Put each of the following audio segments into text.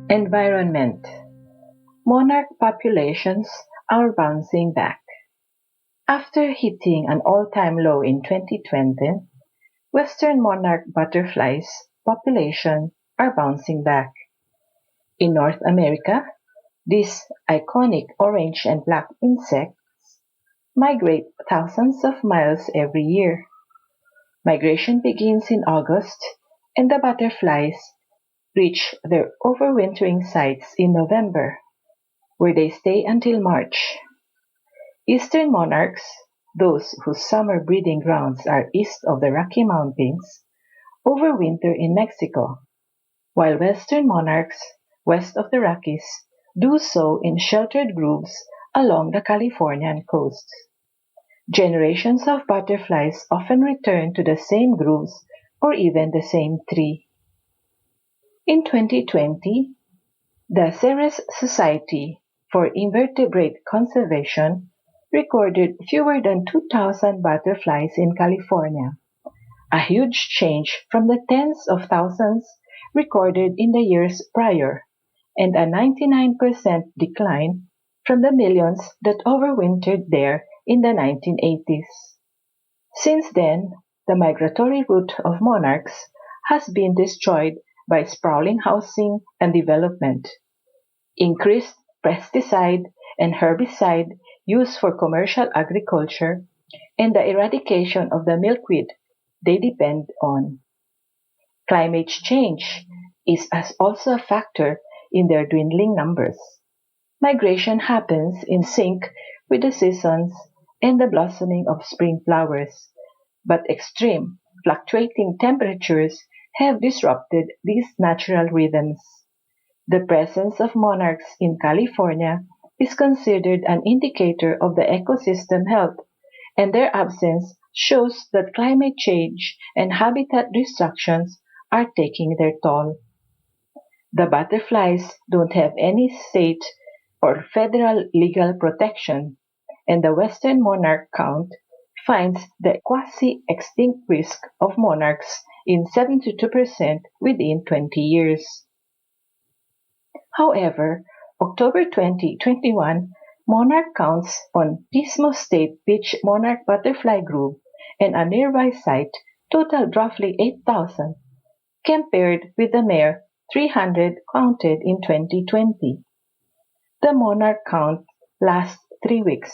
Environment. Monarch populations are bouncing back. After hitting an all-time low in 2020, western monarch butterflies population are bouncing back. In North America, these iconic orange and black insects migrate thousands of miles every year. Migration begins in August, and the butterflies reach their overwintering sites in November, where they stay until March. Eastern monarchs, those whose summer breeding grounds are east of the Rocky Mountains, overwinter in Mexico, while western monarchs, west of the Rockies, do so in sheltered grooves along the Californian coast. Generations of butterflies often return to the same grooves or even the same tree. In 2020, the Xerces Society for Invertebrate Conservation recorded fewer than 2,000 butterflies in California, a huge change from the tens of thousands recorded in the years prior, and a 99% decline from the millions that overwintered there in the 1980s. Since then, the migratory route of monarchs has been destroyed by sprawling housing and development, increased pesticide and herbicide use for commercial agriculture, and the eradication of the milkweed they depend on. Climate change is also a factor in their dwindling numbers. Migration happens in sync with the seasons and the blossoming of spring flowers, but extreme, fluctuating temperatures have disrupted these natural rhythms. The presence of monarchs in California is considered an indicator of the ecosystem health, and their absence shows that climate change and habitat destructions are taking their toll. The butterflies don't have any state or federal legal protection, and the western monarch count finds the quasi-extinct risk of monarchs in 72% within 20 years. However, October 2021 monarch counts on Pismo State Beach Monarch Butterfly Group and a nearby site totaled roughly 8,000, compared with the mere 300 counted in 2020. The monarch count lasts 3 weeks,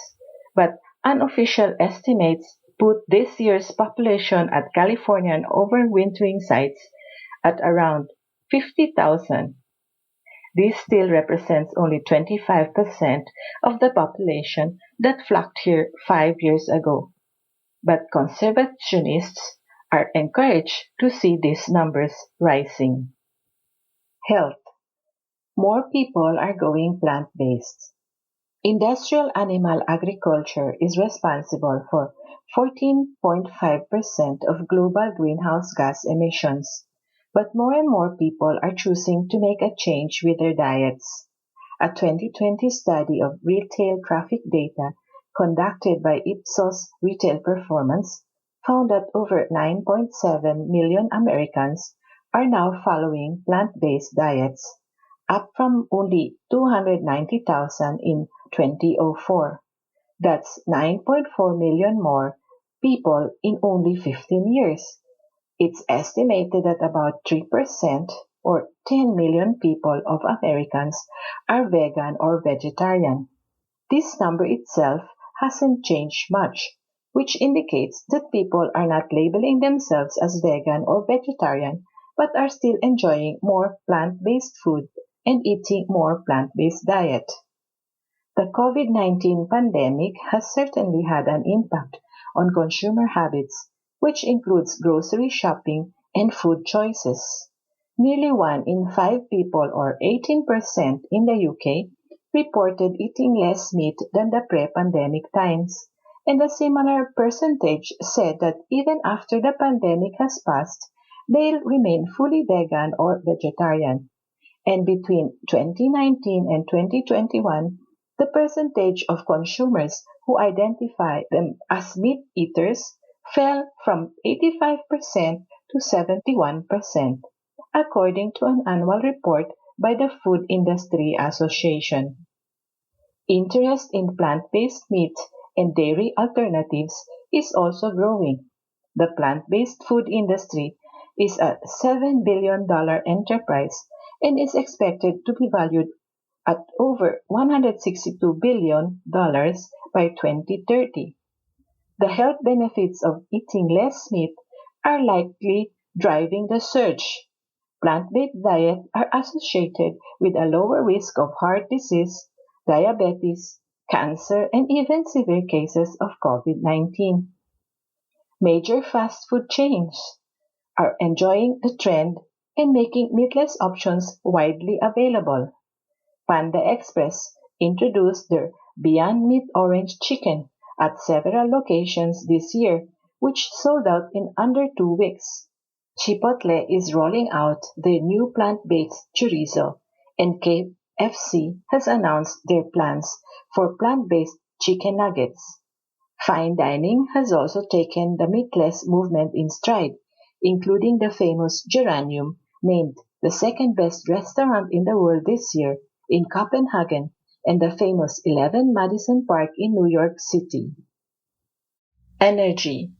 but unofficial estimates put this year's population at Californian overwintering sites at around 50,000. This still represents only 25% of the population that flocked here 5 years ago. But conservationists are encouraged to see these numbers rising. Health. More people are going plant-based. Industrial animal agriculture is responsible for 14.5% of global greenhouse gas emissions, but more and more people are choosing to make a change with their diets. A 2020 study of retail traffic data conducted by Ipsos Retail Performance found that over 9.7 million Americans are now following plant-based diets, up from only 290,000 in 2004. That's 9.4 million more people in only 15 years. It's estimated that about 3% or 10 million people of Americans are vegan or vegetarian. This number itself hasn't changed much, which indicates that people are not labeling themselves as vegan or vegetarian, but are still enjoying more plant-based food and eating more plant-based diet. The COVID-19 pandemic has certainly had an impact on consumer habits, which includes grocery shopping and food choices. Nearly 1 in 5 people, or 18% in the UK, reported eating less meat than the pre-pandemic times, and a similar percentage said that even after the pandemic has passed, they'll remain fully vegan or vegetarian. And between 2019 and 2021, the percentage of consumers who identify them as meat eaters fell from 85% to 71%, according to an annual report by the Food Industry Association. Interest in plant-based meat and dairy alternatives is also growing. The plant-based food industry is a $7 billion enterprise and is expected to be valued at over $162 billion by 2030. The health benefits of eating less meat are likely driving the surge. Plant-based diets are associated with a lower risk of heart disease, diabetes, cancer, and even severe cases of COVID-19. Major fast food chains are enjoying the trend and making meatless options widely available. Panda Express introduced their Beyond Meat Orange Chicken at several locations this year, which sold out in under 2 weeks. Chipotle is rolling out their new plant-based chorizo, and KFC has announced their plans for plant-based chicken nuggets. Fine dining has also taken the meatless movement in stride, including the famous Geranium, named the second best restaurant in the world this year in Copenhagen, and the famous 11 Madison Park in New York City. Energy.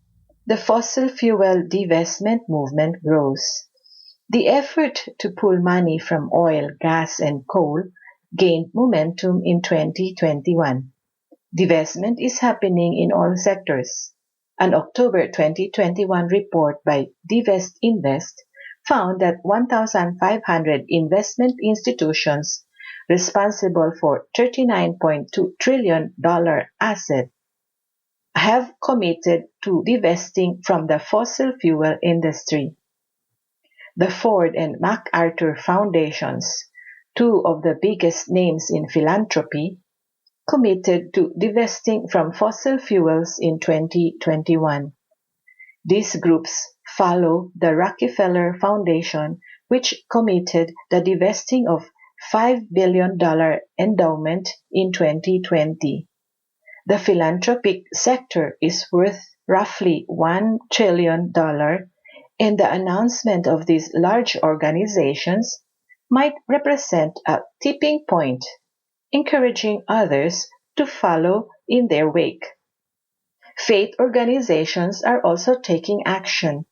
The fossil fuel divestment movement grows. The effort to pull money from oil, gas, and coal gained momentum in 2021. Divestment is happening in all sectors. An October 2021 report by Divest Invest found that 1,500 investment institutions responsible for $39.2 trillion assets have committed to divesting from the fossil fuel industry. The Ford and MacArthur Foundations, two of the biggest names in philanthropy, committed to divesting from fossil fuels in 2021. These groups follow the Rockefeller Foundation, which committed the divesting of $5 billion endowment in 2020. The philanthropic sector is worth roughly $1 trillion, and the announcement of these large organizations might represent a tipping point, encouraging others to follow in their wake. Faith organizations are also taking action.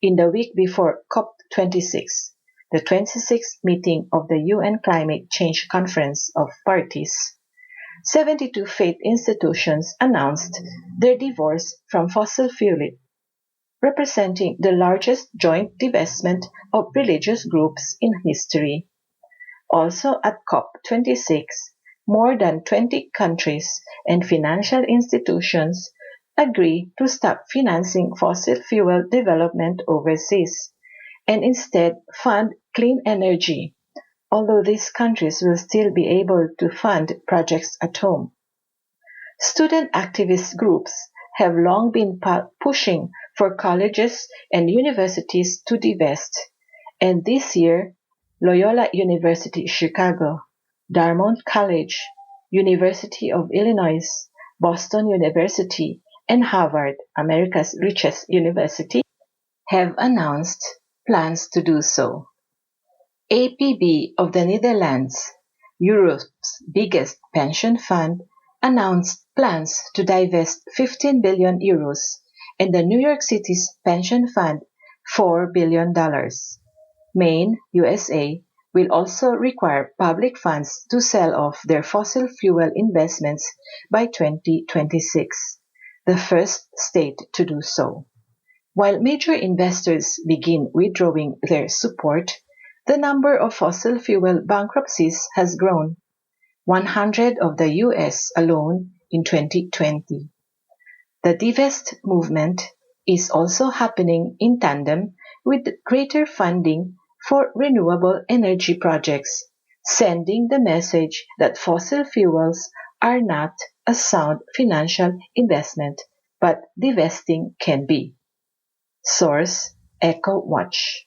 In the week before COP26, the 26th meeting of the UN Climate Change Conference of Parties, 72 faith institutions announced their divorce from fossil fuel, representing the largest joint divestment of religious groups in history. Also at COP26, more than 20 countries and financial institutions agree to stop financing fossil fuel development overseas and instead fund clean energy, although these countries will still be able to fund projects at home. Student activist groups have long been pushing for colleges and universities to divest, and this year, Loyola University Chicago, Dartmouth College, University of Illinois, Boston University, and Harvard, America's richest university, have announced plans to do so. APB of the Netherlands, Europe's biggest pension fund, announced plans to divest 15 billion euros, and the New York City's pension fund $4 billion. Maine, USA, will also require public funds to sell off their fossil fuel investments by 2026, the first state to do so. While major investors begin withdrawing their support, the number of fossil fuel bankruptcies has grown, 100 of the US alone in 2020. The divest movement is also happening in tandem with greater funding for renewable energy projects, sending the message that fossil fuels are not a sound financial investment, but divesting can be. Source: Echo Watch.